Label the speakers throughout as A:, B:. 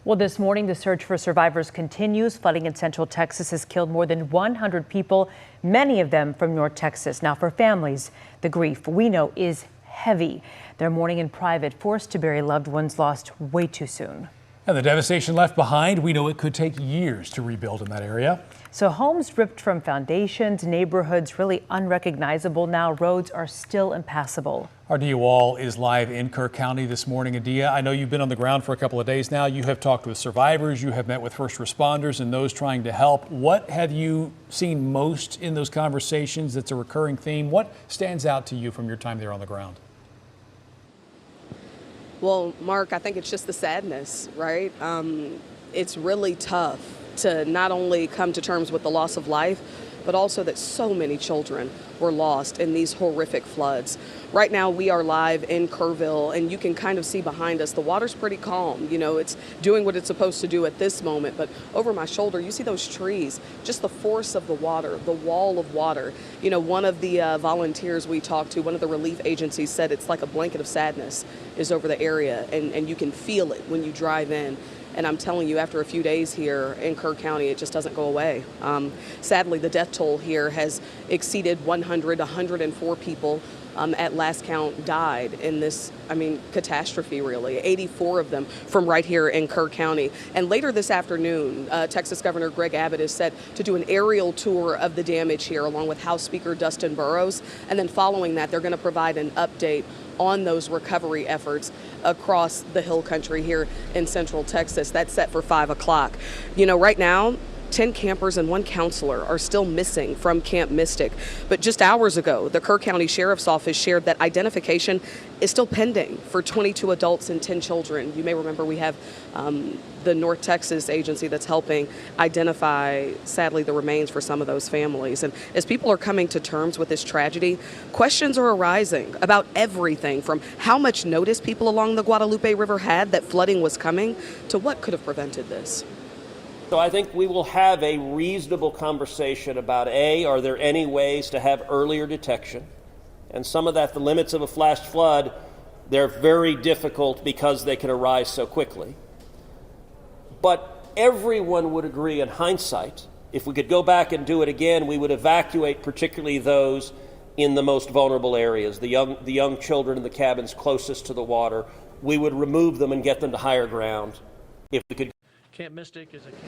A: Well, this morning, the search for survivors continues. Flooding in Central Texas has killed more than 100 people, many of them from North Texas. Now, for families, the grief we know is heavy. They're mourning in private, forced to bury loved ones lost way too soon.
B: And the devastation left behind, we know it could take years to rebuild in that area.
A: So homes ripped from foundations, neighborhoods really unrecognizable now. Roads are still impassable. Our Adia Wall is live in Kirk County this morning. Adia, I know you've been on the ground for a couple of days now. You have talked with survivors, you have met with first responders and those trying to help. What have you seen most in those conversations that's a recurring theme? What stands out to you from your time there on the ground?
C: Well, Mark, I think it's just the sadness, right? It's really tough to not only come to terms with the loss of life, but also that so many children were lost in these horrific floods. Right now, we are live in Kerrville, and you can kind of see behind us, the water's pretty calm. You know, it's doing what it's supposed to do at this moment, but over my shoulder, you see those trees, just the force of the water, the wall of water. You know, one of the volunteers we talked to, one of the relief agencies said it's like a blanket of sadness is over the area, and you can feel it when you drive in. And I'm telling you, after a few days here in Kirk County, it just doesn't go away. Sadly, the death toll here has exceeded 104 people at last count died in this, catastrophe really. 84 of them from right here in Kirk County. And later this afternoon, Texas Governor Greg Abbott is set to do an aerial tour of the damage here along with House Speaker Dustin Burrows. And then following that, they're going to provide an update on those recovery efforts across the hill country here in Central Texas. That's set for 5 o'clock. You know, right now, 10 campers and 1 counselor are still missing from Camp Mystic. But just hours ago, the Kirk County Sheriff's Office shared that identification is still pending for 22 adults and 10 children. You may remember we have the North Texas agency that's helping identify, sadly, the remains for some of those families. And as people are coming to terms with this tragedy, questions are arising about everything from how much notice people along the Guadalupe River had that flooding was coming to what could have prevented this.
D: So I think we will have a reasonable conversation about, A, are there any ways to have earlier detection? And some of that, the limits of a flash flood, they're very difficult because they can arise so quickly. But everyone would agree in hindsight, if we could go back and do it again, we would evacuate particularly those in the most vulnerable areas, the young children in the cabins closest to the water. We would remove them and get them to higher ground if we could.
E: Camp Mystic is a camp.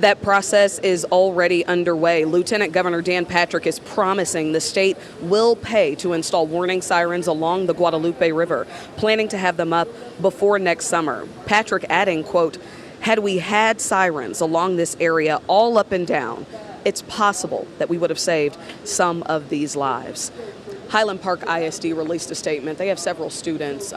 C: That process is already underway. Lieutenant Governor Dan Patrick is promising the state will pay to install warning sirens along the Guadalupe River, planning to have them up before next summer. Patrick adding, quote, "Had we had sirens along this area all up and down, it's possible that we would have saved some of these lives." Highland Park ISD released a statement. They have several students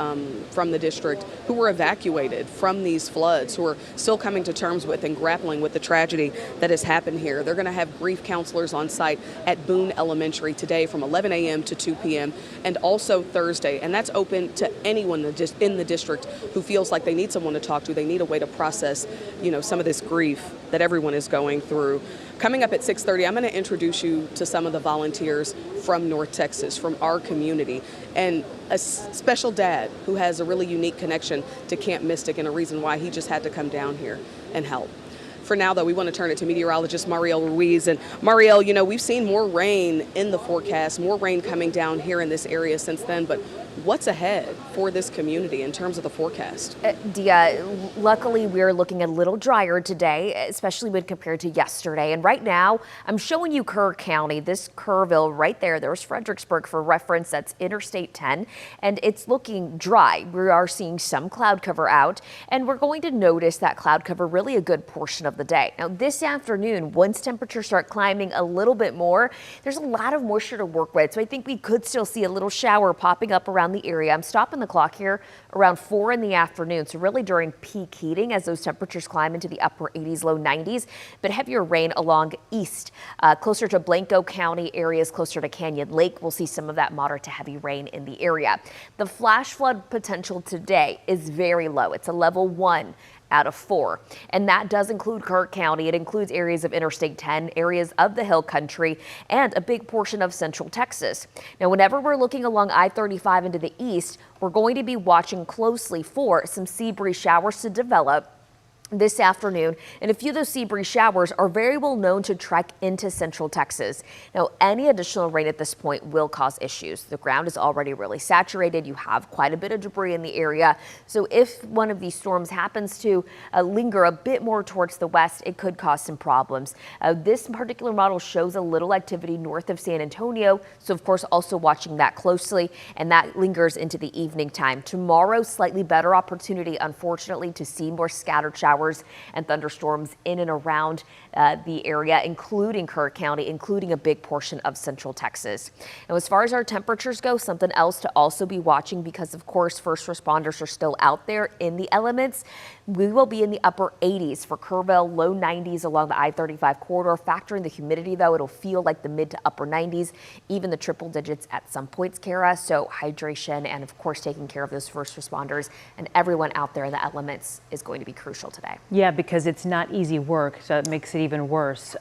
C: from the district who were evacuated from these floods, who are still coming to terms with and grappling with the tragedy that has happened here. They're going to have grief counselors on site at Boone Elementary today from 11 a.m. to 2 p.m. and also Thursday. And that's open to anyone in the district who feels like they need someone to talk to. They need a way to process, some of this grief that everyone is going through. Coming up at 6:30, I'm going to introduce you to some of the volunteers from North Texas, from our community, and a special dad who has a really unique connection to Camp Mystic and a reason why he just had to come down here and help. For now, though, we want to turn it to meteorologist Mariel Ruiz. And Mariel, we've seen more rain in the forecast, more rain coming down here in this area since then, but what's ahead for this community in terms of the forecast?
F: Dia, luckily we're looking a little drier today, especially when compared to yesterday. And right now, I'm showing you Kerr County, this Kerrville right there. There's Fredericksburg for reference. That's Interstate 10. And it's looking dry. We are seeing some cloud cover out, and we're going to notice that cloud cover really a good portion of the day. Now, this afternoon, once temperatures start climbing a little bit more, there's a lot of moisture to work with. So I think we could still see a little shower popping up around the area. I'm stopping the clock here around 4 in the afternoon, so really during peak heating as those temperatures climb into the upper 80s, low 90s, but heavier rain along east, closer to Blanco County, areas closer to Canyon Lake. We'll see some of that moderate to heavy rain in the area. The flash flood potential today is very low. It's a level 1 out of 4. And that does include Kirk County. It includes areas of Interstate 10, areas of the Hill Country, and a big portion of Central Texas. Now, whenever we're looking along I-35 into the east, we're going to be watching closely for some sea breeze showers to develop this afternoon, and a few of those sea breeze showers are very well known to trek into Central Texas. Now, any additional rain at this point will cause issues. The ground is already really saturated. You have quite a bit of debris in the area. So if one of these storms happens to linger a bit more towards the west, it could cause some problems. This particular model shows a little activity north of San Antonio. So of course, also watching that closely, and that lingers into the evening time. Tomorrow, slightly better opportunity, unfortunately, to see more scattered showers and thunderstorms in and around the area, including Kirk County, including a big portion of Central Texas. Now, as far as our temperatures go, something else to also be watching, because of course first responders are still out there in the elements. We will be in the upper 80s for Kerrville, low 90s along the I-35 corridor. Factoring the humidity, though, it'll feel like the mid to upper 90s, even the triple digits at some points, Kara. So hydration and of course taking care of those first responders and everyone out there in the elements is going to be crucial today.
A: Yeah, because it's not easy work, so it makes it even worse.